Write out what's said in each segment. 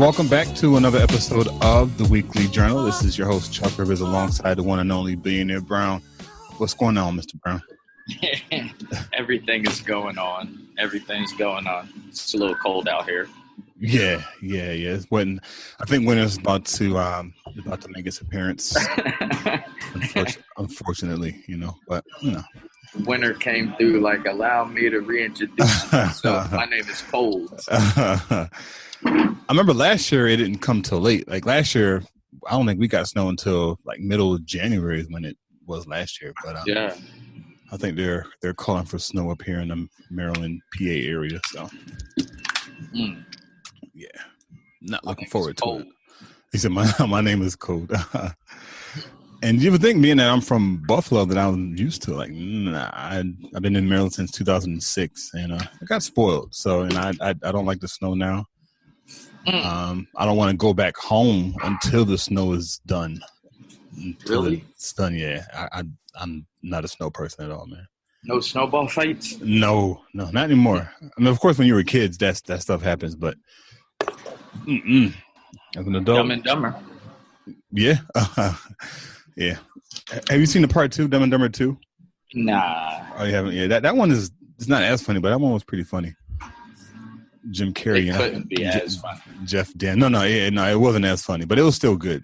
welcome back to another episode of the Weekly Journal. This is your host, Chuck Rivers, alongside the one and only Billionaire Brown. What's going on, Mr. Brown? Everything is going on. Everything's going on. It's a little cold out here. Yeah. It's when I think winter's about to make its appearance. Unfortunately, but Winter came through like, allow me to reintroduce myself. My name is Cold. I remember last year it didn't come till late. Like last year, I don't think we got snow until like middle of January is when it was last year. But yeah, I think they're calling for snow up here in the Maryland, PA area. So yeah, not looking forward to it. He said, "My name is Cold." And you would think, being that I'm from Buffalo, that I'm used to it. Like, I've been in Maryland since 2006, and I got spoiled. So, and I don't like the snow now. I don't want to go back home until the snow is done. Really? It's done, yeah. I'm not a snow person at all, man. No snowball fights? No, not anymore. I mean, of course, when you were kids, that stuff happens, but as an adult, Dumb and Dumber. Yeah. Yeah. Have you seen the part 2, Dumb and Dumber 2? Nah. Oh, you haven't? Yeah, that one is not as funny, but that one was pretty funny. Jim Carrey. It couldn't be as funny. Jeff Dan. No, it wasn't as funny, but it was still good.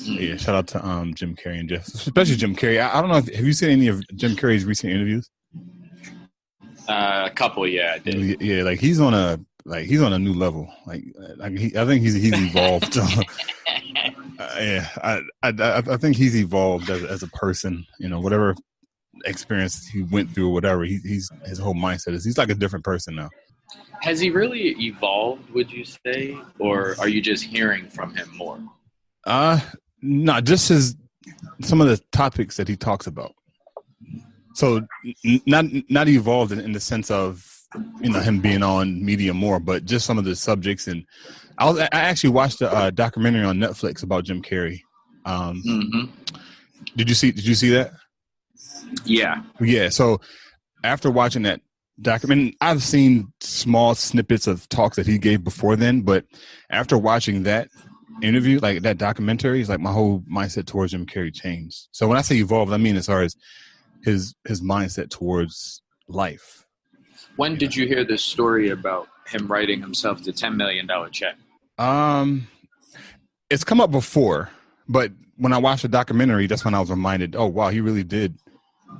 Yeah, shout out to Jim Carrey and Jeff, especially Jim Carrey. I don't know. Have you seen any of Jim Carrey's recent interviews? A couple, yeah, I did. Yeah, like he's on a new level. I think he's evolved. Yeah, I think he's evolved as a person. Whatever experience he went through, whatever his whole mindset is. He's like a different person now. Has he really evolved, would you say? Or are you just hearing from him more? No, just some of the topics that he talks about. So not evolved in the sense of, him being on media more, but just some of the subjects. And I actually watched a documentary on Netflix about Jim Carrey. Did you see that? Yeah. Yeah. So after watching that documentary, I've seen small snippets of talks that he gave before then, but after watching that interview, like that documentary, it's like my whole mindset towards Jim Carrey changed. So when I say evolved, I mean as far as his mindset towards life. When did you hear this story about him writing himself the $10 million check? It's come up before, but when I watched the documentary, that's when I was reminded, oh wow, he really did,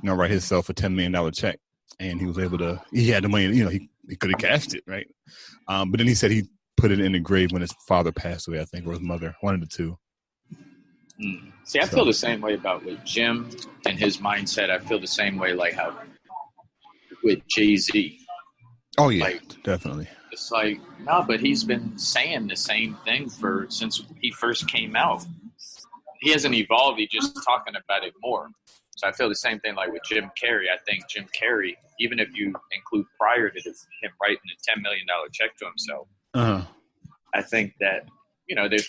write himself a $10 million check, and he was able to. He had the money, he could have cashed it, right? But then he said he put it in the grave when his father passed away, I think, or his mother, one of the two. See, I feel the same way about with Jim and his mindset. I feel the same way, like how with Jay-Z. Oh yeah, definitely. It's like, no, but he's been saying the same thing since he first came out. He hasn't evolved. He's just talking about it more. So I feel the same thing like with Jim Carrey. I think Jim Carrey, even if you include prior to him writing a $10 million check to himself, I think that, their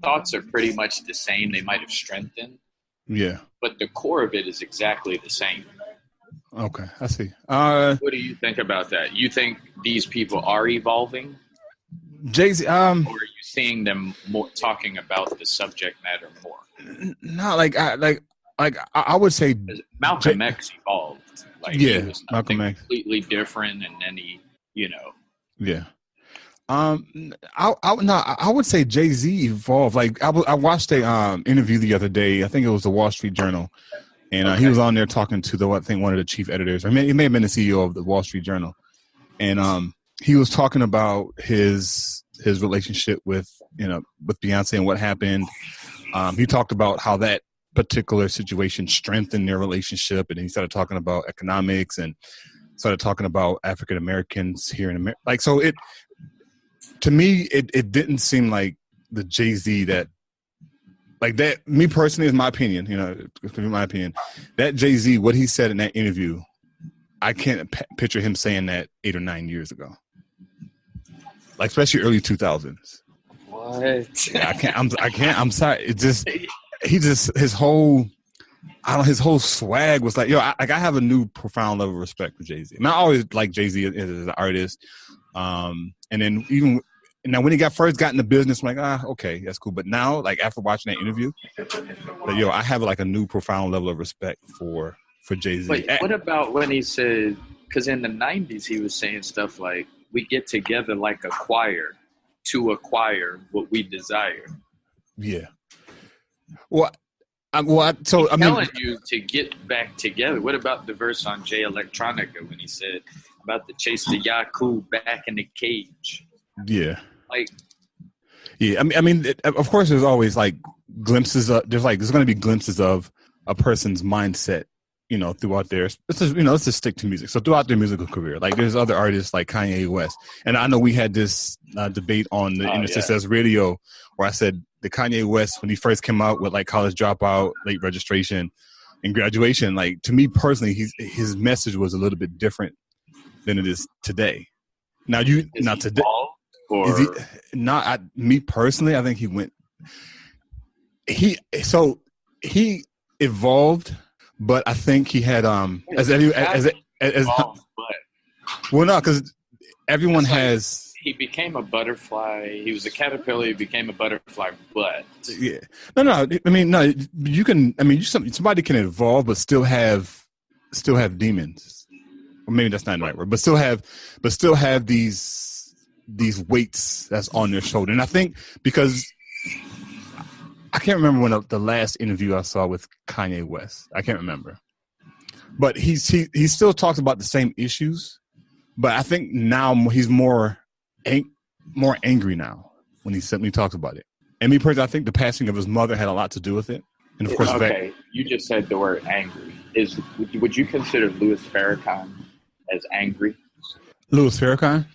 thoughts are pretty much the same. They might have strengthened. Yeah. But the core of it is exactly the same. Okay, I see. What do you think about that? You think these people are evolving? Jay-Z, or are you seeing them more talking about the subject matter more? No, I would say Malcolm X evolved. He was Malcolm X completely different, and then he, Yeah. I would say Jay-Z evolved. Like I watched a interview the other day. I think it was the Wall Street Journal. And he was on there talking to one of the chief editors. He may have been the CEO of the Wall Street Journal. And he was talking about his relationship with Beyonce and what happened. He talked about how that particular situation strengthened their relationship, and he started talking about economics and started talking about African Americans here in America. Like, so to me, it didn't seem like the Jay-Z that. Like that, me personally, is my opinion. In my opinion, that Jay-Z, what he said in that interview, I can't picture him saying that 8 or 9 years ago. Like especially early 2000s. What? Yeah, I can't. I'm sorry. It just his whole swag was like, I have a new profound level of respect for Jay-Z. I mean, I always like Jay-Z as an artist, and then even now when he first got into business, I'm like, okay, that's cool. But now, like after watching that interview, like, I have like a new profound level of respect for Jay-Z. Wait, what about when he said, because in the 90s he was saying stuff like, we get together like a choir to acquire what we desire. Yeah. Well, telling you to get back together. What about the verse on Jay Electronica when he said about to chase the Yaku back in the cage? Yeah. Like, yeah. I mean, of course, there's always like glimpses of. There's going to be glimpses of a person's mindset, throughout their. Let's just stick to music. So throughout their musical career, like there's other artists like Kanye West, and I know we had this debate on the Success Radio where I said the Kanye West when he first came out with like College Dropout, Late Registration, and Graduation. Like to me personally, his message was a little bit different than it is today. Now today. Or is he not? Me personally, I think he went. He evolved, but I think he had well, no, because everyone has. He became a butterfly. He was a caterpillar. He became a butterfly, but yeah, no. I mean, no. You can. I mean, somebody can evolve, but still have demons. Or maybe that's not the right word, but still have these weights that's on their shoulder. And I think because I can't remember when the last interview I saw with Kanye West. I can't remember. But he still talks about the same issues, but I think now he's more angry now when he talks about it. And me personally, I think the passing of his mother had a lot to do with it. And of course, you just said the word angry. Would you consider Louis Farrakhan as angry? Louis Farrakhan?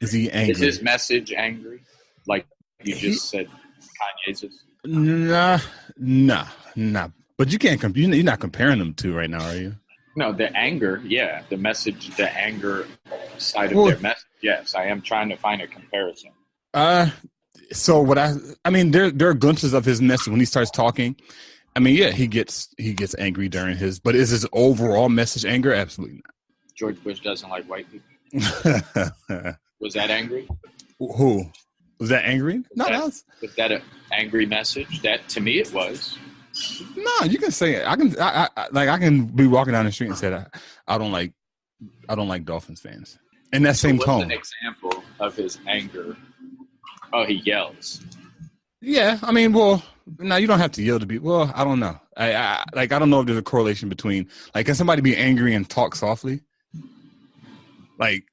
Is he angry? Is his message angry? Like you just said Kanye's is? Nah. But you can't you're not comparing them two right now, are you? No, the anger, yeah. The message, the anger side of their message. Yes, I am trying to find a comparison. So what I mean, there are glimpses of his message when he starts talking. I mean, yeah, he gets angry during but is his overall message anger? Absolutely not. George Bush doesn't like white people. Was that angry? Who? Was that angry? No, was that an angry message? That to me it was. No, you can say it. I can be walking down the street and say I don't like Dolphins fans. In that same tone. What's an example of his anger? Oh, he yells. Yeah, I mean, well, no, you don't have to yell to be. Well, I don't know. I don't know if there's a correlation between can somebody be angry and talk softly? Like,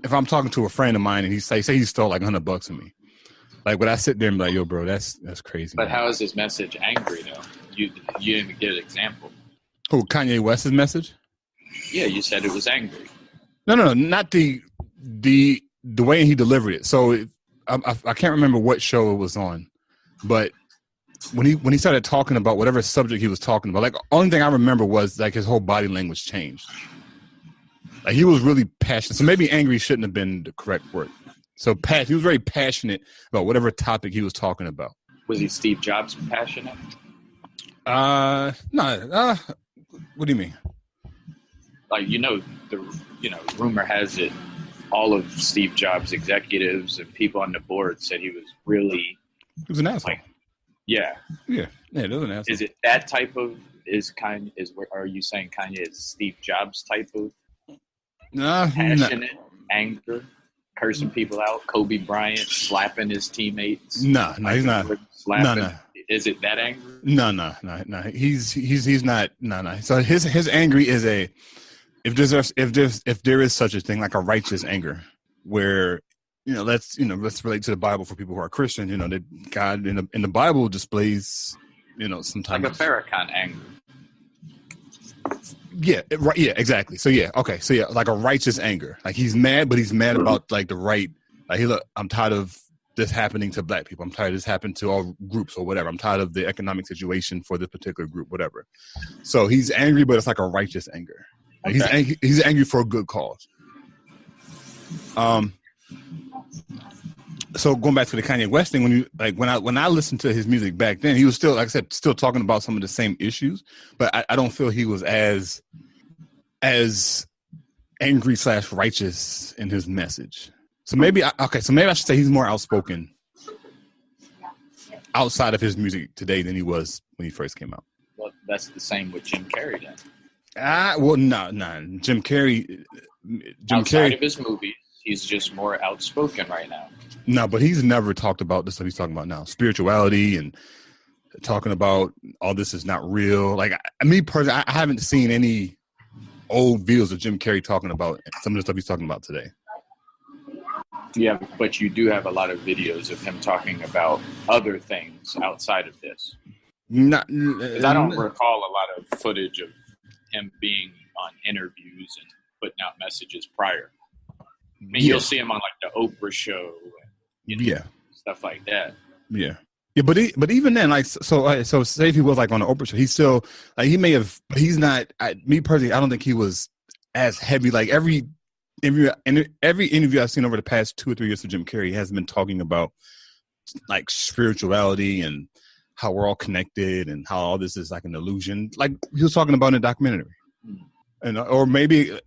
if I'm talking to a friend of mine and he say he stole like $100 from me, like would I sit there and be like, yo, bro, that's crazy. But man. How is his message angry though? You didn't get an example. Oh, Kanye West's message? Yeah, you said it was angry. No, not the way he delivered it. So I can't remember what show it was on, but when he started talking about whatever subject he was talking about, like only thing I remember was like his whole body language changed. Like he was really passionate. So maybe angry shouldn't have been the correct word. So he was very passionate about whatever topic he was talking about. Was he Steve Jobs passionate? No. What do you mean? Like rumor has it, all of Steve Jobs' executives and people on the board said he was really. He was an asshole. Yeah. Yeah, it was an asshole. Is it that type of are you saying Kanye is Steve Jobs type of? Passionate, anger, cursing people out, Kobe Bryant slapping his teammates. No, he's not. Slapping. No. Is it that angry? No. He's not. No. So his angry is if there is such a thing like a righteous anger, where let's relate to the Bible for people who are Christian. That God in the Bible displays sometimes like a Farrakhan anger. Yeah, right. Yeah, exactly. So yeah, okay. So yeah, like a righteous anger. Like he's mad, but he's mad about like the right. Like I'm tired of this happening to black people. I'm tired of this happening to all groups or whatever. I'm tired of the economic situation for this particular group, whatever. So he's angry, but it's like a righteous anger. Like okay. He's angry for a good cause. So going back to the Kanye West thing, when I listened to his music back then, he was still, like I said, still talking about some of the same issues, but I don't feel he was as angry / righteous in his message. So maybe I should say he's more outspoken outside of his music today than he was when he first came out. Well, that's the same with Jim Carrey then. Well, no. Jim Carrey. Outside of his movies, he's just more outspoken right now. No, but he's never talked about the stuff he's talking about now. Spirituality and talking about all this is not real. Like, me personally, I haven't seen any old videos of Jim Carrey talking about some of the stuff he's talking about today. Yeah, but you do have a lot of videos of him talking about other things outside of this. Because I don't recall a lot of footage of him being on interviews and putting out messages prior. I mean, you'll see him on like the Oprah show, and, stuff like that. Yeah, but even then, like, so say if he was like on the Oprah show, he's still like he may have, but he's not. Me personally, I don't think he was as heavy. Like every interview I've seen over the past 2 or 3 years of Jim Carrey has been talking about like spirituality and how we're all connected and how all this is like an illusion. Like he was talking about in a documentary. And or maybe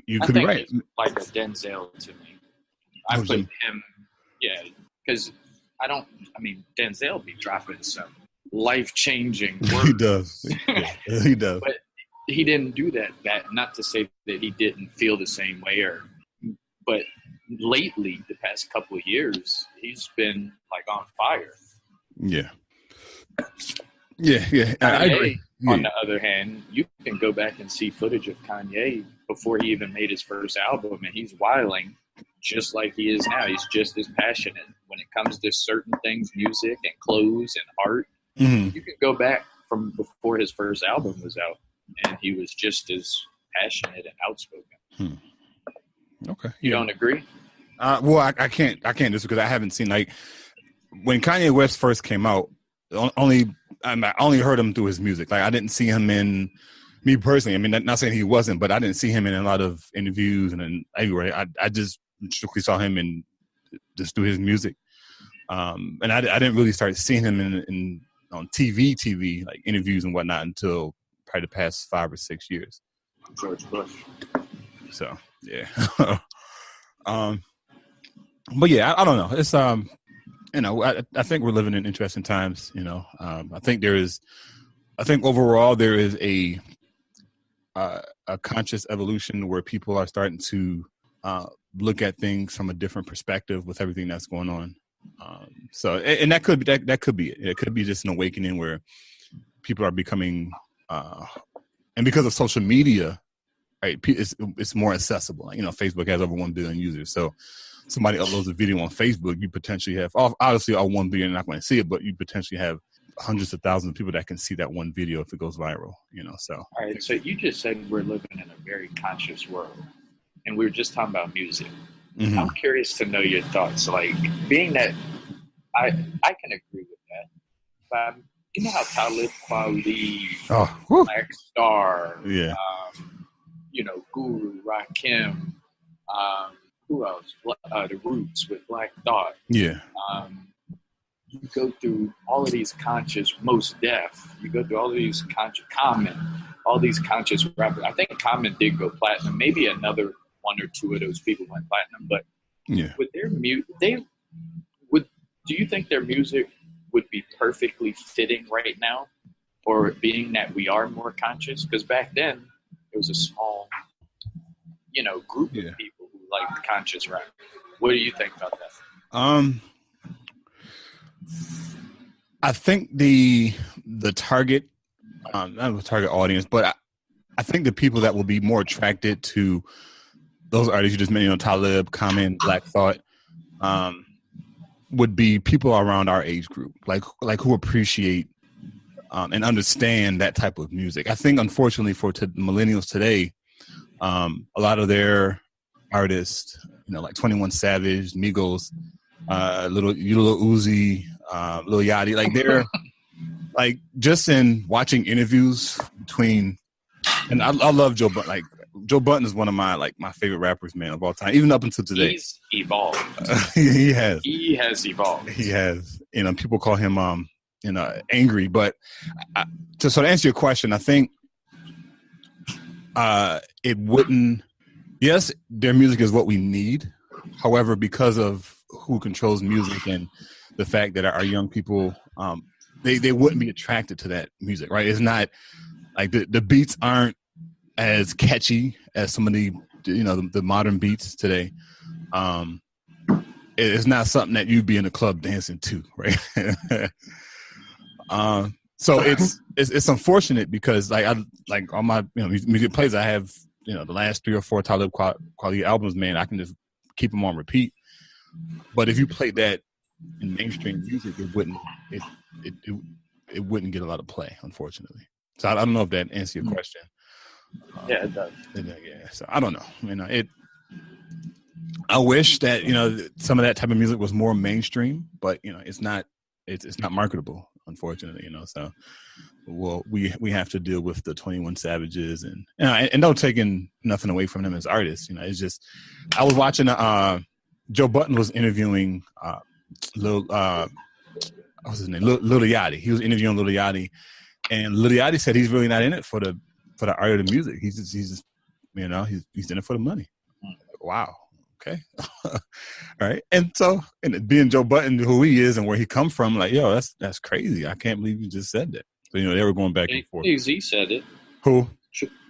you could be right. Like a Denzel to me. I put him, because Denzel be dropping some life-changing words. He does. He does. But he didn't do that. Not to say that he didn't feel the same way, but lately, the past couple of years, he's been like on fire. Yeah. I agree. On the other hand, you can go back and see footage of Kanye before he even made his first album, and he's wilding just like he is now. He's just as passionate when it comes to certain things, music and clothes and art. Mm-hmm. You can go back from before his first album was out, and he was just as passionate and outspoken. Okay. You don't agree? Well, I can't just because I haven't seen, like, when Kanye West first came out, I only heard him through his music. Like, I didn't see him in, me personally, I mean, not saying he wasn't, but I didn't see him in a lot of interviews and everywhere. I just strictly saw him in just through his music. And I didn't really start seeing him in on TV, like interviews and whatnot until probably the past 5 or 6 years. George Bush. So, yeah. But yeah, I don't know. It's, I think we're living in interesting times, I think overall there is a conscious evolution where people are starting to look at things from a different perspective with everything that's going on. So, and that could be it. It could be just an awakening where people are becoming, and because of social media, right, it's more accessible. Like, Facebook has over 1 billion users. So somebody uploads a video on Facebook, you potentially have, obviously all 1 billion are not going to see it, but you potentially have hundreds of thousands of people that can see that one video if it goes viral, so. All right. So you just said we're living in a very conscious world, and we were just talking about music. Mm-hmm. I'm curious to know your thoughts. Like, being that I can agree with that. But you know how Talib Kweli, Black Star, Guru, Rakim, who else? The Roots with Black Thought. Yeah. You go through all of these conscious, Most Def. You go through all of these conscious, Common, all these conscious rappers. I think Common did go platinum. Maybe another 1 or 2 of those people went platinum. But with their do you think their music would be perfectly fitting right now, or being that we are more conscious? Because back then it was a small, group of people who liked conscious rap. What do you think about that? I think the target, not the target audience, but I think the people that will be more attracted to those artists you just mentioned, Talib, Common, Black Thought, would be people around our age group, like who appreciate and understand that type of music. I think, unfortunately, for millennials today, a lot of their artists, like 21 Savage, Migos, Lil Uzi, Lil Yachty, like they're like, just in watching interviews between, and I love Joe Budden. Like, Joe Budden is one of my favorite rappers, man, of all time, even up until today. He's evolved. He has. He has evolved. He has. People call him angry, but to answer your question, I think it wouldn't. Yes, their music is what we need, However, because of who controls music and the fact that our young people, they wouldn't be attracted to that music, right? It's not like the beats aren't as catchy as some of the modern beats today. It's not something that you'd be in a club dancing to, right? So it's unfortunate because like on my music plays, I have the last 3 or 4 Talib Kweli albums, man. I can just keep them on repeat. But if you played that in mainstream music, it wouldn't get a lot of play, unfortunately. So I don't know if that answers your question. Yeah, it does. Yeah, so I don't know. I wish that some of that type of music was more mainstream, but it's not marketable, unfortunately. So we have to deal with the 21 Savages and don't taking nothing away from them as artists. It's just I was watching Joe Budden was interviewing what's his name, Lil Yachty. He was interviewing Lil Yachty, and Lil Yachty said he's really not in it for the art of the music. He's just he's in it for the money. Wow. Okay. All right. And so, and being Joe Budden, who he is and where he come from, like, yo, that's crazy. I can't believe you just said that. So, they were going back and forth. Jay-Z said it. Who?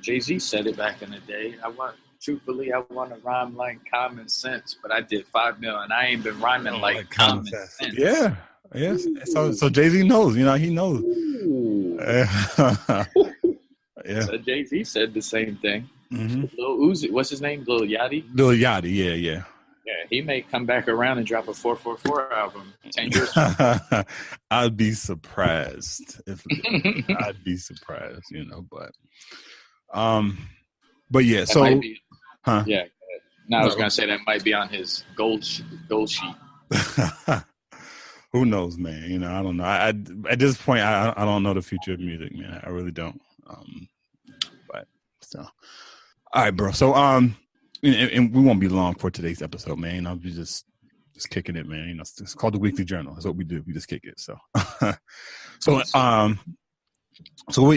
Jay-Z said it back in the day. I want to rhyme like common sense, but I did 5 million. And I ain't been rhyming like common sense. Yeah. Yes. So Jay-Z knows, he knows. Yeah. So Jay-Z said the same thing. Mm-hmm. Lil Uzi, what's his name? Lil Yachty? Lil Yachty, yeah. Yeah, he may come back around and drop a 444 album 10 years from now. I'd be surprised. I'd be surprised, but yeah, that so huh? Yeah. No, I was gonna say that might be on his gold sheet. Who knows, man? I don't know. At this point, I don't know the future of music, man. I really don't. But so, all right, bro. So, and we won't be long for today's episode, man. I'll be just kicking it, man. It's called the Weekly Journal. That's what we do. We just kick it. So,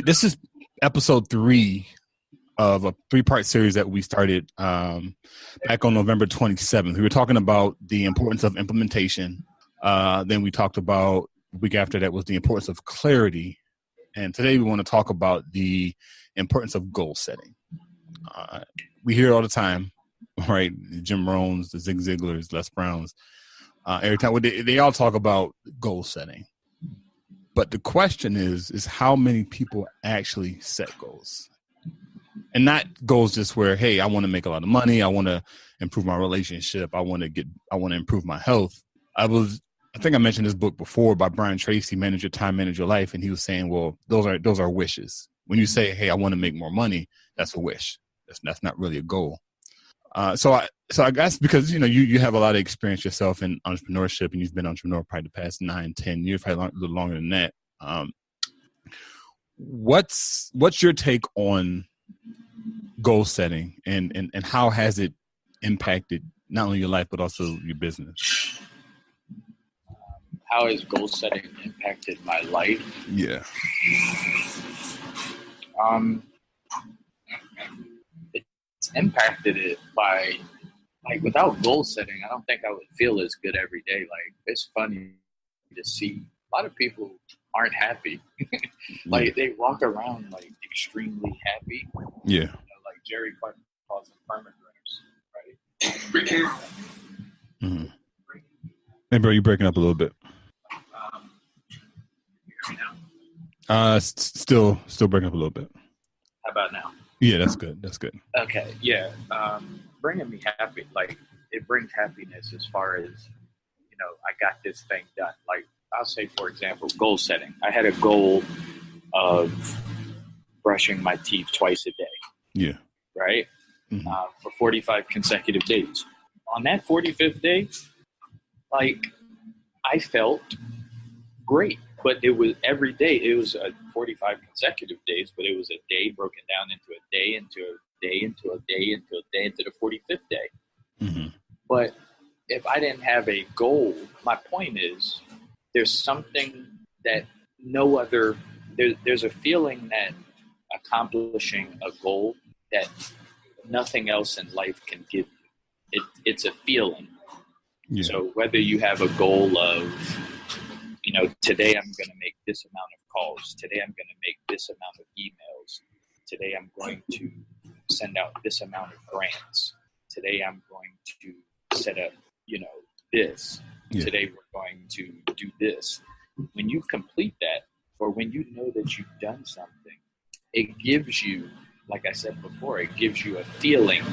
this is episode 3 of a 3-part series that we started back on November 27th. We were talking about the importance of implementation. Then we talked about the week after that was the importance of clarity. And today we want to talk about the importance of goal setting. We hear it all the time, right? Jim Rohns, the Zig Ziglars, Les Browns. Every time they all talk about goal setting. But the question is how many people actually set goals? And not goals just where, hey, I want to make a lot of money. I want to improve my relationship. I want to improve my health. I think I mentioned this book before by Brian Tracy, Manage Your Time, Manage Your Life. And he was saying, well, those are wishes. When you say, hey, I want to make more money, that's a wish. That's not really a goal. So I guess because, you have a lot of experience yourself in entrepreneurship and you've been an entrepreneur probably the past 9, 10 years, probably a little longer than that. What's your take on goal setting and how has it impacted not only your life, but also your business? How has goal setting impacted my life? Yeah. It's impacted it by, like, without goal setting, I don't think I would feel as good every day. Like, it's funny to see a lot of people aren't happy. Like, they walk around, like, extremely happy. Yeah. Like Jerry Clark calls them permagrims, right? Mm-hmm. Hey, bro, you're breaking up a little bit. Still breaking up a little bit. How about now? Yeah, that's good. Okay, yeah. Bringing me happy, like, it brings happiness as far as, I got this thing done. Like, I'll say, for example, goal setting. I had a goal of brushing my teeth twice a day. Yeah. Right? Mm-hmm. For 45 consecutive days. On that 45th day, like, I felt great. But it was every day. It was 45 consecutive days, but it was a day broken down into a day, into a day, into a day, into a day, into the 45th day. Mm-hmm. But if I didn't have a goal, my point is there's something that no other, there's a feeling that accomplishing a goal that nothing else in life can give you. It's a feeling. Yeah. So whether you have a goal of, today I'm going to make this amount of calls, today I'm going to make this amount of emails, today I'm going to send out this amount of grants, today I'm going to set up, this, today we're going to do this. When you complete that, or when you know that you've done something, it gives you, like I said before, it gives you a feeling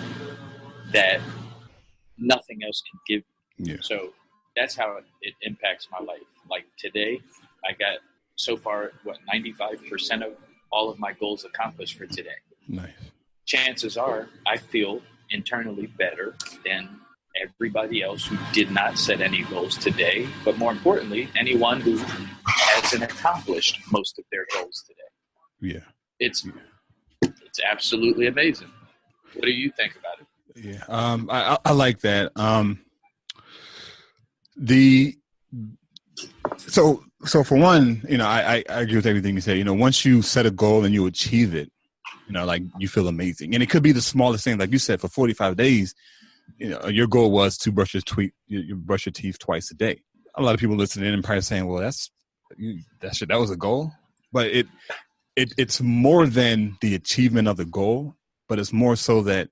that nothing else can give you. Yeah. So that's how it impacts my life. Like today, I got so far, 95% of all of my goals accomplished for today. Nice. Chances are I feel internally better than everybody else who did not set any goals today. But more importantly, anyone who hasn't accomplished most of their goals today. Yeah. It's absolutely amazing. What do you think about it? Yeah. I like that. So for one, I agree with everything you said. Once you set a goal and you achieve it, like you feel amazing. And it could be the smallest thing. Like you said, for 45 days, your goal was to brush your teeth twice a day. A lot of people listening and probably saying, well, that was a goal. But it's more than the achievement of the goal, but it's more so that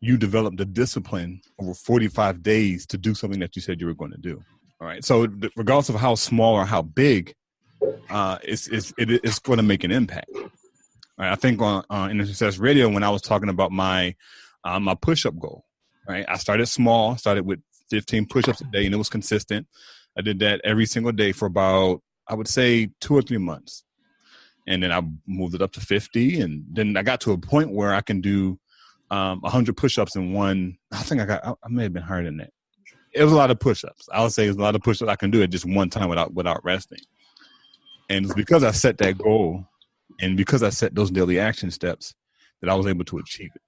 you develop the discipline over 45 days to do something that you said you were going to do. All right. So regardless of how small or how big, it's going to make an impact. All right. I think on Inner Success Radio, when I was talking about my push-up goal, right? I started small, started with 15 push-ups a day, and it was consistent. I did that every single day for about, I would say, 2 or 3 months. And then I moved it up to 50. And then I got to a point where I can do 100 push-ups in one. I think I may have been higher than that. It was a lot of push-ups. I would say it's a lot of push-ups I can do at just one time without resting. And it's because I set that goal and because I set those daily action steps that I was able to achieve it.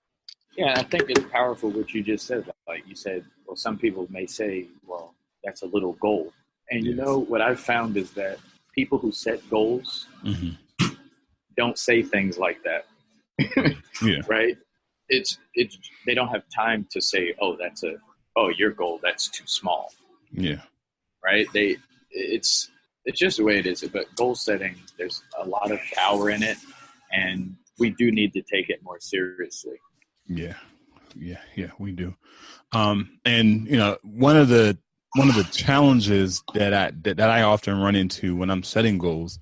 Yeah, I think it's powerful what you just said. Like you said, well, some people may say, well, that's a little goal. And what I've found is that people who set goals don't say things like that. Yeah. Right? It's they don't have time to say, your goal, that's too small. Yeah. Right? It's just the way it is. But goal setting, there's a lot of power in it, and we do need to take it more seriously. Yeah, we do. And one of the challenges that I often run into when I'm setting goals,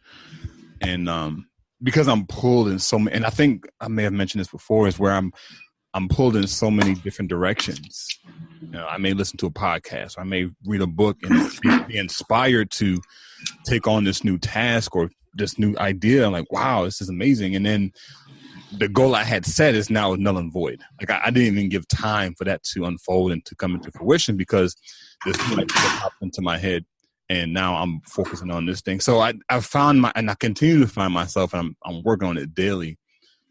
and because I'm pulled in so many, and I think I may have mentioned this before, is where I'm pulled in so many different directions. I may listen to a podcast, or I may read a book and be inspired to take on this new task or this new idea. I'm like, wow, this is amazing. And then the goal I had set is now null and void. Like I didn't even give time for that to unfold and to come into fruition because this new idea popped into my head, and now I'm focusing on this thing. So I found and I continue to find myself, and I'm working on it daily,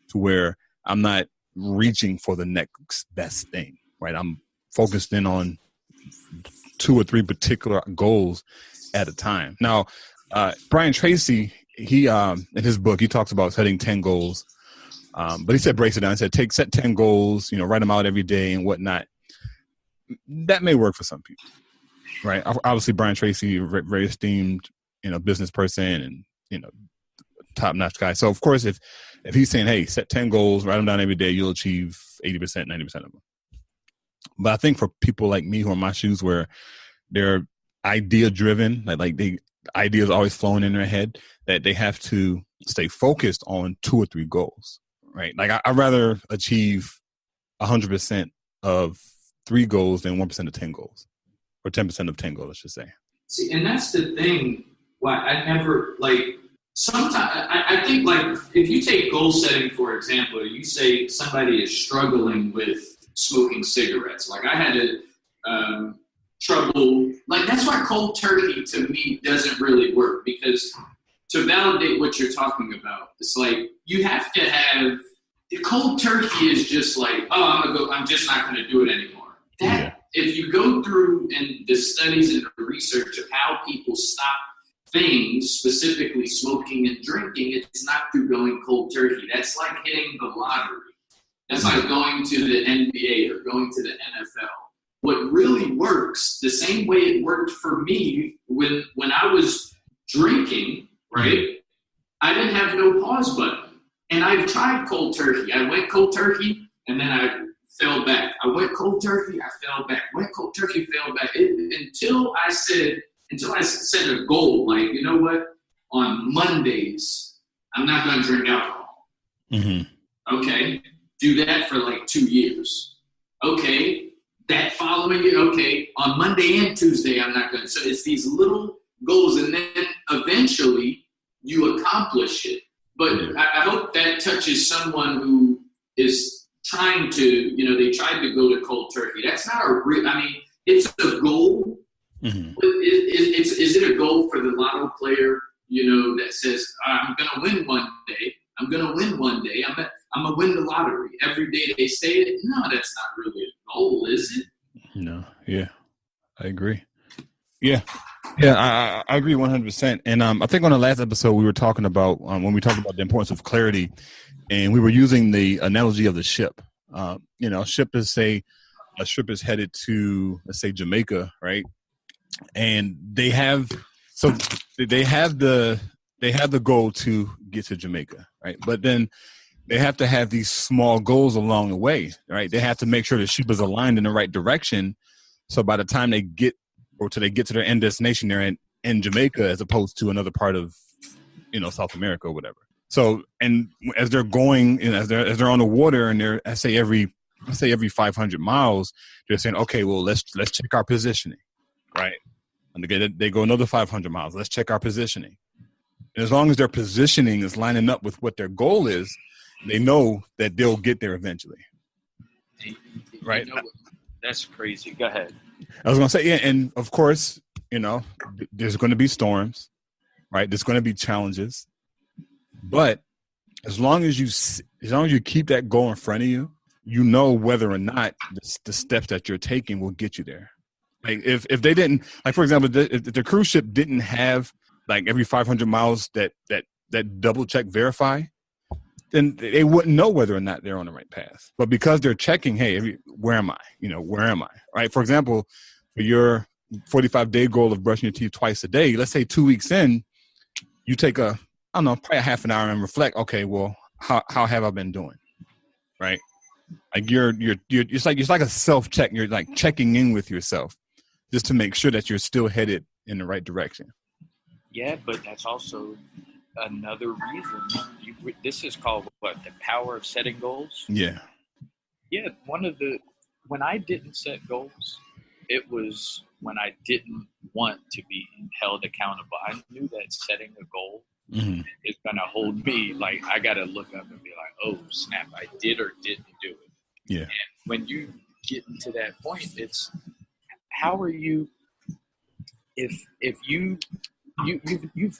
to where I'm not reaching for the next best thing. Right, I'm focused in on 2 or 3 particular goals at a time. Now, Brian Tracy, he in his book, he talks about setting 10 goals. But he breaks it down. He said, set 10 goals, write them out every day and whatnot. That may work for some people, right? Obviously, Brian Tracy, very esteemed, business person and, top-notch guy. So, of course, if he's saying, hey, set 10 goals, write them down every day, you'll achieve 80%, 90% of them. But I think for people like me who are in my shoes where they're idea-driven, like the ideas always flowing in their head, that they have to stay focused on 2 or 3 goals. Right. Like I'd rather achieve 100% of 3 goals than 1% of 10 goals, or 10% of 10 goals, I should say. See, and that's the thing. Why I never sometimes I think if you take goal setting, for example, you say somebody is struggling with smoking cigarettes. Like I had trouble. Like that's why cold turkey to me doesn't really work, because to validate what you're talking about, it's like you have to have the cold turkey is just like, I'm just not going to do it anymore. If you go through and the studies and the research of how people stop things, specifically smoking and drinking, it's not through going cold turkey. That's like hitting the lottery. That's like going to the NBA or going to the NFL. what really works, the same way it worked for me when I was drinking, right? I didn't have no pause button. And I've tried cold turkey. I went cold turkey, and then I fell back. I went cold turkey, I fell back. Went cold turkey, fell back. Until I set a goal, like, you know what? On Mondays, I'm not going to drink alcohol. Mm-hmm. Okay. Do that for like 2 years. Okay. That following year, okay. On Monday and Tuesday, I'm not going to. So it's these little goals, and then eventually you accomplish it. But I hope that touches someone who is trying to, they tried to go to cold turkey. That's not a real, it's a goal. Mm-hmm. Is it a goal for the lotto player, that says, I'm going to win one day. I'm going to win one day. I'm going to win the lottery. Every day they say it. No, that's not really a goal, is it? No. Yeah, I agree. Yeah. Yeah, I agree 100%. And I think on the last episode we were talking about when we talked about the importance of clarity, and we were using the analogy of the ship. A ship is headed to, let's say, Jamaica, right? And they have the goal to get to Jamaica, right? But then they have to have these small goals along the way, right? They have to make sure the ship is aligned in the right direction. So by the time they get to their end destination, they're in Jamaica as opposed to another part of, South America or whatever. So, and as they're going, as they're on the water, and they're, every 500 miles, they're saying, okay, well, let's check our positioning, right? And they go another 500 miles. Let's check our positioning. And as long as their positioning is lining up with what their goal is, they know that they'll get there eventually, right? That's crazy. Go ahead. I was going to say, yeah, and of course, there's going to be storms, right? There's going to be challenges, but as long as you keep that goal in front of you, whether or not the steps that you're taking will get you there. Like if they didn't, like for example, if the cruise ship didn't have like every 500 miles that double check verify, then they wouldn't know whether or not they're on the right path. But because they're checking, hey, where am I? Where am I? Right? For example, for your 45-day goal of brushing your teeth twice a day, let's say 2 weeks in, you take probably a half an hour and reflect, okay, well, how have I been doing? Right? Like it's like a self-check. You're like checking in with yourself just to make sure that you're still headed in the right direction. Yeah, but that's also another reason. This is called what? The power of setting goals? Yeah. Yeah, when I didn't set goals, it was when I didn't want to be held accountable. I knew that setting a goal is going to hold me. Like, I got to look up and be like, oh, snap, I did or didn't do it. Yeah. And when you get into that point, it's how are you, if you've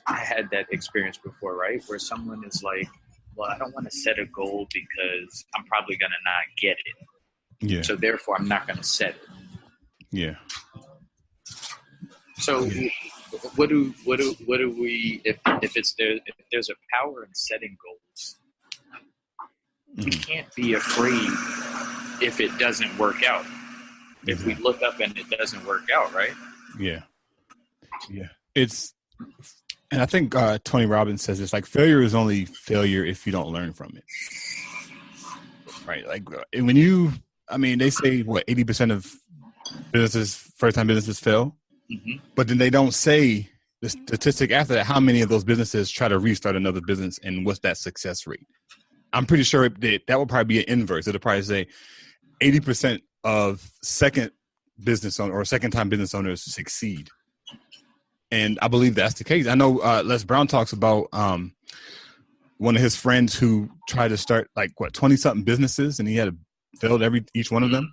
had that experience before, right? Where someone is like, well, I don't want to set a goal because I'm probably going to not get it. Yeah. So therefore I'm not going to set it. Yeah. So what do we, if there's a power in setting goals, we can't be afraid if it doesn't work out. If we look up and it doesn't work out, right? Yeah. Yeah. And I think Tony Robbins says it's like failure is only failure if you don't learn from it. Right. Like they say 80% of first-time businesses fail, but then they don't say the statistic after that, how many of those businesses try to restart another business and what's that success rate? I'm pretty sure that would probably be an inverse. It'll probably say 80% of second-time business owners succeed. And I believe that's the case. I know Les Brown talks about one of his friends who tried to start 20-something businesses, and he had failed each one of them.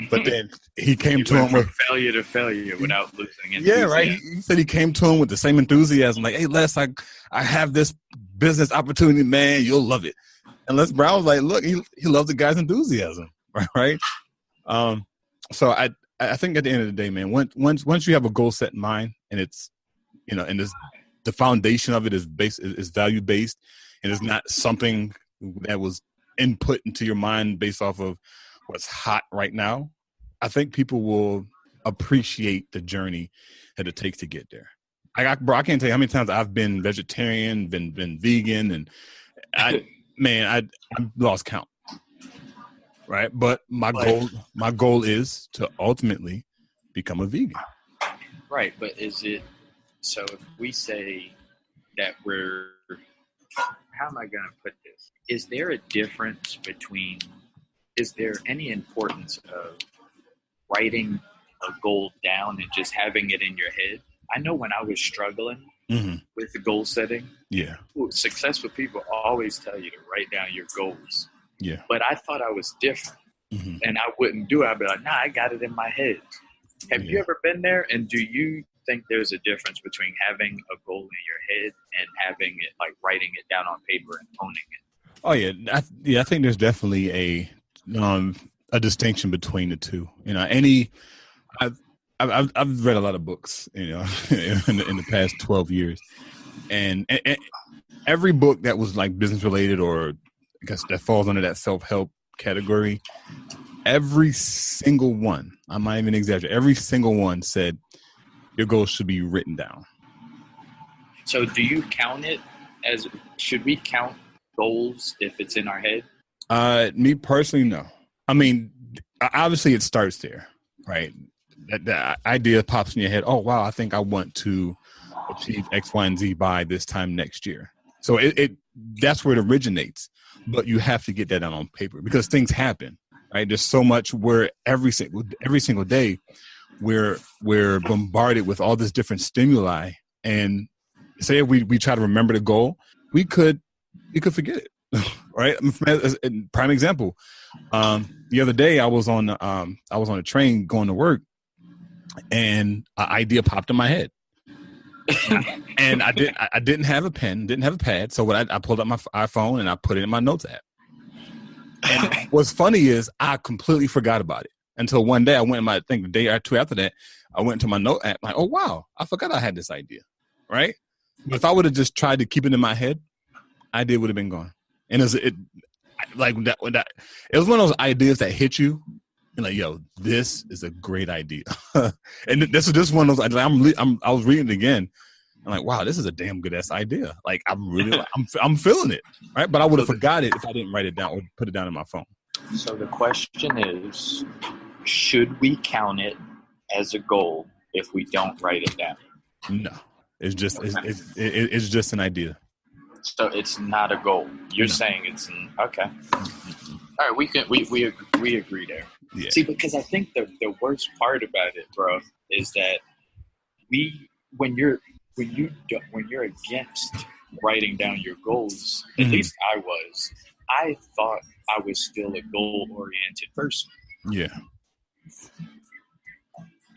But then he came to him with failure to failure without losing enthusiasm. Yeah, right. He said he came to him with the same enthusiasm, like, "Hey, Les, I have this business opportunity, man. You'll love it." And Les Brown was like, "Look, he loved the guy's enthusiasm, right?" So I think at the end of the day, man, once you have a goal set in mind, and it's and the foundation of it is value based, and it's not something that was input into your mind based off of what's hot right now, I think people will appreciate the journey that it takes to get there. Bro, I can't tell you how many times I've been vegetarian, been vegan, and I lost count. Right, but my goal is to ultimately become a vegan. Right, but is it so? If we say that how am I going to put this? Is there a difference between? Is there any importance of writing a goal down and just having it in your head? I know when I was struggling with the goal setting, successful people always tell you to write down your goals. Yeah. But I thought I was different, and I wouldn't do it. I'd be like, nah, I got it in my head. Have you ever been there? And do you think there's a difference between having a goal in your head and having it, like writing it down on paper and owning it? Oh yeah. I think there's definitely a distinction between the two. You know, I've read a lot of books, you know, in the past 12 years, and every book that was like business related or I guess that falls under that self-help category, every single one, I might even exaggerate, every single one said your goals should be written down. So do you count it as, should we count goals if it's in our head? Me personally, no. I mean, obviously it starts there, right? That idea pops in your head. Oh, wow, I think I want to achieve X, Y, and Z by this time next year. So that's where it originates. But you have to get that down on paper because things happen, right? There's so much where every single day we're bombarded with all this different stimuli. And say if we try to remember the goal, we could forget it, right? Prime example. The other day I was on a train going to work, and an idea popped in my head. And I didn't have a pen, didn't have a pad. So I pulled up my iPhone and I put it in my notes app. And what's funny is I completely forgot about it until one day I went I think the day or two after that, I went to my note app like, oh, wow, I forgot I had this idea. Right. But if I would have just tried to keep it in my head, idea would have been gone. And it was one of those ideas that hit you. And like, yo, this is a great idea. And this is one of those. I was reading it again. I'm like, wow, this is a damn good ass idea. Like, I'm feeling it, right? But I would have forgot it if I didn't write it down or put it down in my phone. So the question is, should we count it as a goal if we don't write it down? No, it's just an idea. So it's not a goal. You're saying it's okay. All right, we agree there. Yeah. See, because I think the worst part about it, bro, is that when you're against writing down your goals, at least I thought I was still a goal-oriented person. Yeah.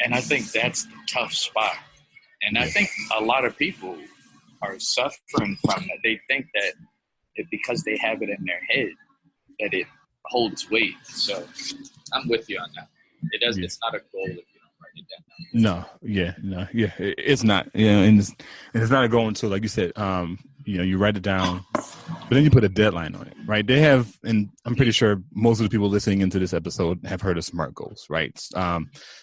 And I think that's the tough spot. And I think a lot of people are suffering from that. They think that because they have it in their head, that it holds weight. So I'm with you on that. It does. Yeah. It's not a goal if you don't write it down. It's not. Yeah, and it's not a goal until, like you said, you write it down, but then you put a deadline on it, right? They have, and I'm pretty sure most of the people listening into this episode have heard of SMART goals, right?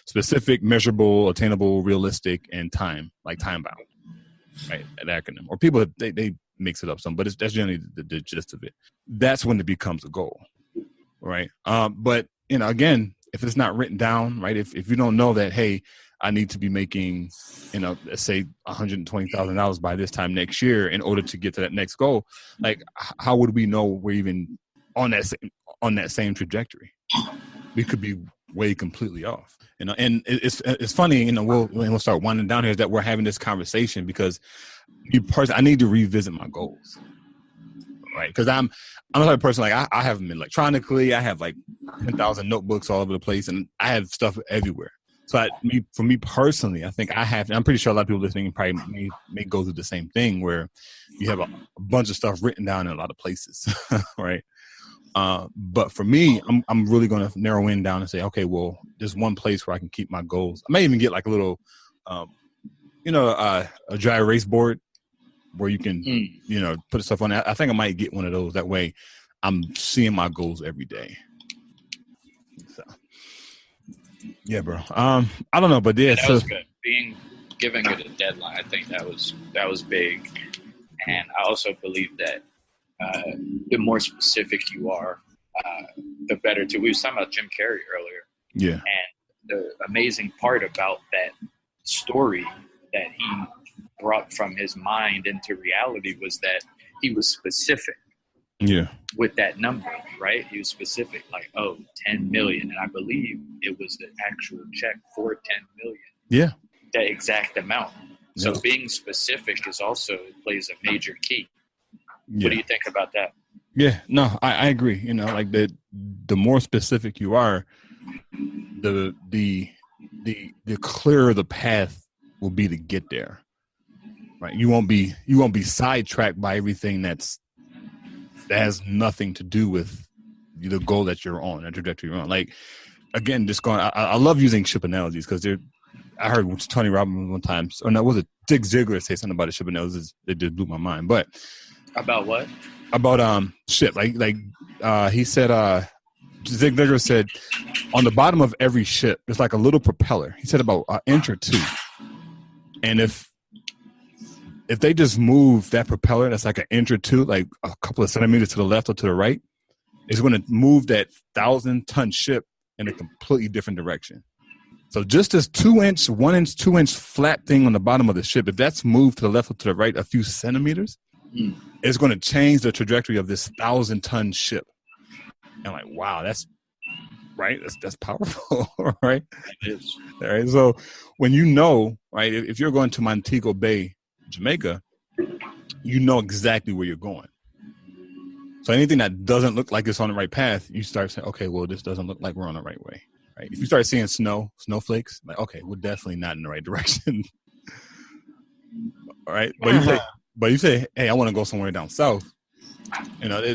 Specific, measurable, attainable, realistic, and time bound, right? An acronym. Or people they mix it up some, but that's generally the gist of it. That's when it becomes a goal. Right. But, again, if it's not written down, right, if you don't know that, hey, I need to be making, let's say $120,000 by this time next year in order to get to that next goal, like, how would we know we're even on that same trajectory? We could be way completely off, and it's funny, we'll start winding down here, is that we're having this conversation because I need to revisit my goals. Right, because I'm the type of person, like I have them electronically. I have like 10,000 notebooks all over the place, and I have stuff everywhere. So for me personally, I think I'm pretty sure a lot of people listening probably may go through the same thing where you have a bunch of stuff written down in a lot of places, right? But for me, I'm really going to narrow in down and say, okay, well, there's one place where I can keep my goals. I may even get like a little, a dry erase board, where you can, put stuff on that. I think I might get one of those. That way I'm seeing my goals every day. So. Yeah, bro. I don't know, but yeah, That was good. Giving it a deadline, I think that was big. And I also believe that the more specific you are, the better too. We were talking about Jim Carrey earlier. Yeah. And the amazing part about that story that he brought from his mind into reality was that he was specific. Yeah. With that number, right? He was specific, like, 10 million. And I believe it was the actual check for 10 million. Yeah. That exact amount. So Yeah. being specific plays a major key. Yeah. What do you think about that? Yeah, no, I agree. You know, like the more specific you are, the clearer the path will be to get there. Right? You won't be sidetracked by everything that has nothing to do with the goal that you're on, the trajectory you're on. Like, again, just going. I love using ship analogies because I heard Tony Robbins one time, or no, was it Zig Ziglar say something about a ship analogies? It just blew my mind. But about what? About ship. Like he said. Zig Ziglar said, on the bottom of every ship, there's like a little propeller. He said about an inch or two, and if they just move that propeller, that's like an inch or two, like a couple of centimeters to the left or to the right, it's going to move that 1,000-ton ship in a completely different direction. So just this 1 inch, 2 inch flat thing on the bottom of the ship, if that's moved to the left or to the right a few centimeters, it's going to change the trajectory of this 1,000-ton ship. And like, wow, that's right. That's powerful, right? It is. All right. So when you know, right, if you're going to Montego Bay, Jamaica, you know exactly where you're going. So anything that doesn't look like it's on the right path, you start saying, okay, well, this doesn't look like we're on the right way. Right? If you start seeing snowflakes, like, okay, we're definitely not in the right direction. All right. But you say, hey, I want to go somewhere down south. You know,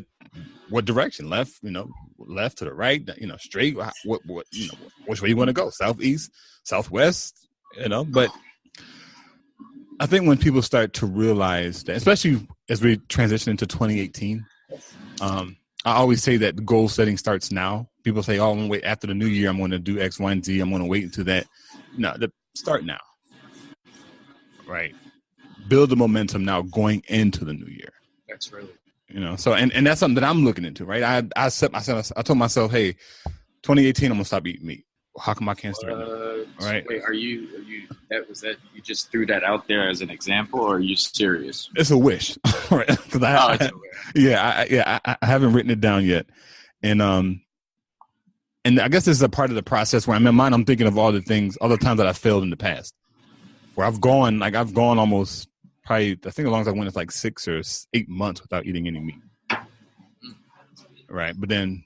what direction? Left, left to the right, straight. What, which way you want to go? Southeast, southwest, but I think when people start to realize that, especially as we transition into 2018, I always say that the goal setting starts now. People say, oh, I'm going to wait after the new year. I'm going to do X, Y, and Z. I'm going to wait until that. No, start now. Right. Build the momentum now going into the new year. That's really. So and that's something that I'm looking into, right? I told myself, hey, 2018, I'm gonna stop eating meat. How come I can't start? All right. Wait, are you you just threw that out there as an example, or are you serious? It's a wish, right? I haven't written it down yet, and I guess this is a part of the process where I'm in mind. I'm thinking of all the times that I failed in the past, where I've gone almost. Probably, I think as long as I went, it's like 6 or 8 months without eating any meat. Right. But then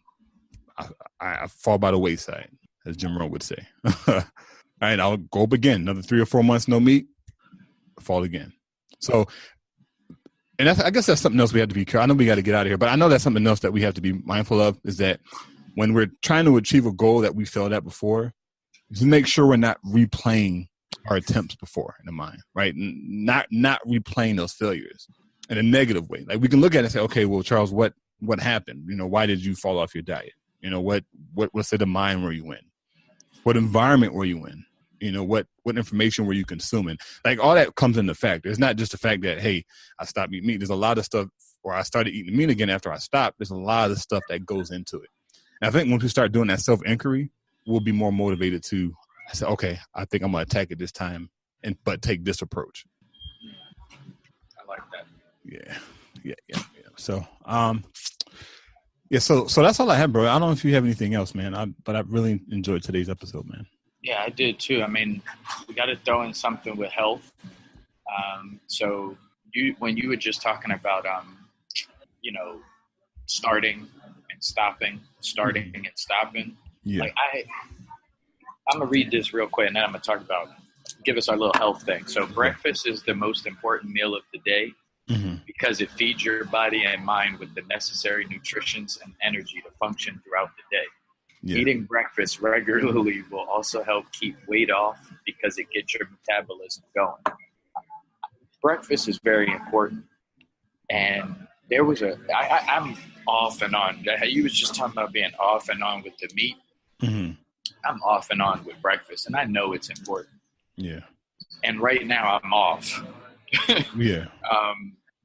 I fall by the wayside, as Jim Rohn would say. All right. I'll go up again. Another 3 or 4 months, no meat, fall again. So, and I guess that's something else we have to be careful. I know we got to get out of here, but I know that's something else that we have to be mindful of is that when we're trying to achieve a goal that we failed at before, just make sure we're not replaying our attempts before in the mind, right? Not replaying those failures in a negative way. Like we can look at it and say, okay, well, Charles, what happened? Why did you fall off your diet? What state of mind were you in? What environment were you in? What information were you consuming? Like all that comes into factor. It's not just the fact that, hey, I stopped eating meat. There's a lot of stuff, or I started eating meat again after I stopped. There's a lot of stuff that goes into it. And I think once we start doing that self-inquiry, we'll be more motivated to say, okay, I think I'm going to attack it this time, but take this approach. I like that. Yeah. So, so that's all I have, bro. I don't know if you have anything else, man. But I really enjoyed today's episode, man. Yeah, I did too. I mean, we got to throw in something with health. So when you were just talking about, starting and stopping, and stopping. Yeah. Like I'm going to read this real quick, and then I'm going to give us our little health thing. So breakfast is the most important meal of the day because it feeds your body and mind with the necessary nutrition and energy to function throughout the day. Yeah. Eating breakfast regularly will also help keep weight off because it gets your metabolism going. Breakfast is very important. And there was I'm off and on. You was just talking about being off and on with the meat. I'm off and on with breakfast, and I know it's important. Yeah. And right now I'm off. Yeah.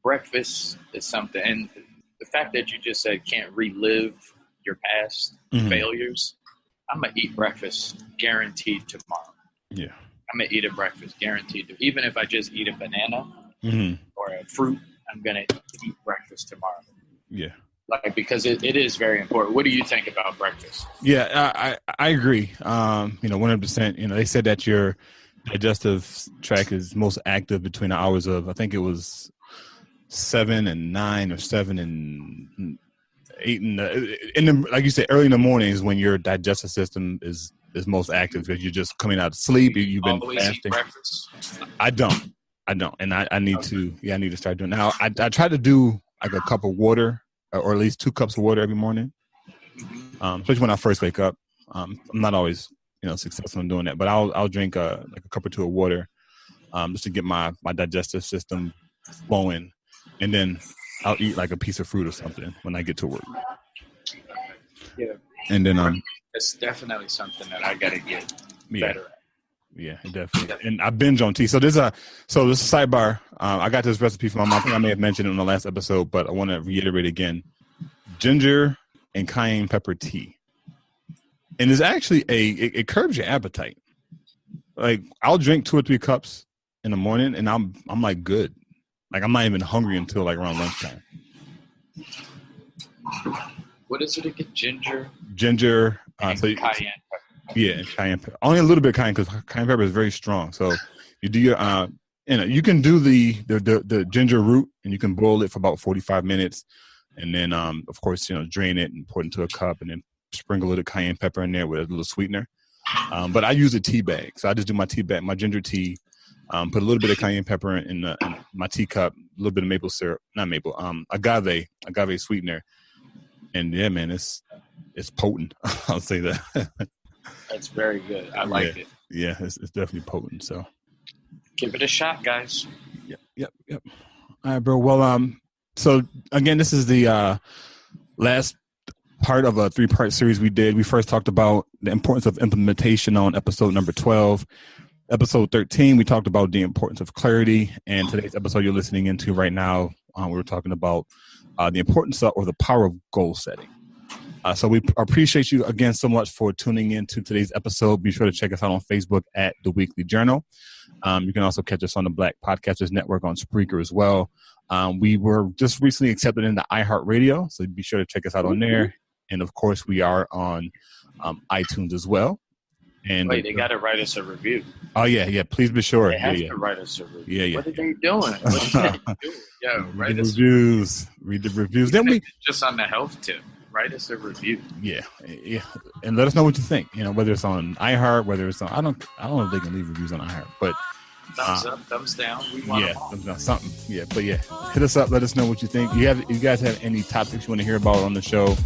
Breakfast is something, and the fact that you just said can't relive your past failures, I'm going to eat breakfast guaranteed tomorrow. Yeah. I'm going to eat a breakfast guaranteed. Even if I just eat a banana or a fruit, I'm going to eat breakfast tomorrow. Yeah. Like, because it is very important. What do you think about breakfast? Yeah, I agree. 100%. They said that your digestive tract is most active between the hours of, I think it was 7 and 9 or 7 and 8 like you said, early in the morning is when your digestive system is most active because you're just coming out of sleep. You've been always fasting. Eat breakfast? I don't, and I need to. Yeah, I need to start doing it. Now. I try to do like a cup of water, or at least 2 cups of water every morning, especially when I first wake up. I'm not always successful in doing that, but I'll drink like a cup or 2 of water just to get my digestive system flowing, and then I'll eat like a piece of fruit or something when I get to work. Yeah, and then it's definitely something that I got to get better at. Yeah, definitely. And I binge on tea. So this is a sidebar. I got this recipe from my mom. I think I may have mentioned it in the last episode, but I want to reiterate again: ginger and cayenne pepper tea. And it's actually it curbs your appetite. Like I'll drink 2 or 3 cups in the morning, and I'm like good. Like I'm not even hungry until like around lunchtime. What is it again? Ginger. And cayenne pepper. Yeah, and cayenne pepper. Only a little bit of cayenne because cayenne pepper is very strong. So you do your, you can do the ginger root and you can boil it for about 45 minutes, and then of course drain it and pour it into a cup, and then sprinkle a little cayenne pepper in there with a little sweetener. But I use a tea bag, so I just do my tea bag, my ginger tea. Put a little bit of cayenne pepper in my teacup, a little bit of maple syrup, not maple, agave sweetener, and yeah, man, it's potent. I'll say that. That's very good. I like it. Yeah, it's definitely potent. So give it a shot, guys. Yep. All right, bro. Well, so again, this is the last part of a 3-part series we did. We first talked about the importance of implementation on episode number 12. Episode 13, we talked about the importance of clarity. And today's episode you're listening into right now, we were talking about the importance of, or the power of goal setting. So we appreciate you again so much for tuning in to today's episode. Be sure to check us out on Facebook at The Weekly Journal. You can also catch us on the Black Podcasters Network on Spreaker as well. We were just recently accepted into iHeartRadio, so be sure to check us out on there. And of course, we are on iTunes as well. And wait, they got to write us a review. Oh yeah. Please be sure. They have to write us a review. Yeah. What are they doing? Yo, write us reviews. Read the reviews. Then we just on the health tip. Write us a review. Yeah, and let us know what you think. Whether it's on iHeart, whether it's on I don't know if they can leave reviews on iHeart, but thumbs up, thumbs down. We want thumbs down, something. Yeah, but hit us up. Let us know what you think. If you guys have any topics you want to hear about on the show,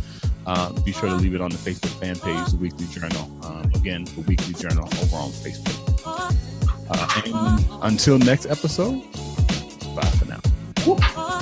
be sure to leave it on the Facebook fan page, The Weekly Journal. Again, The Weekly Journal over on Facebook. And until next episode, bye for now.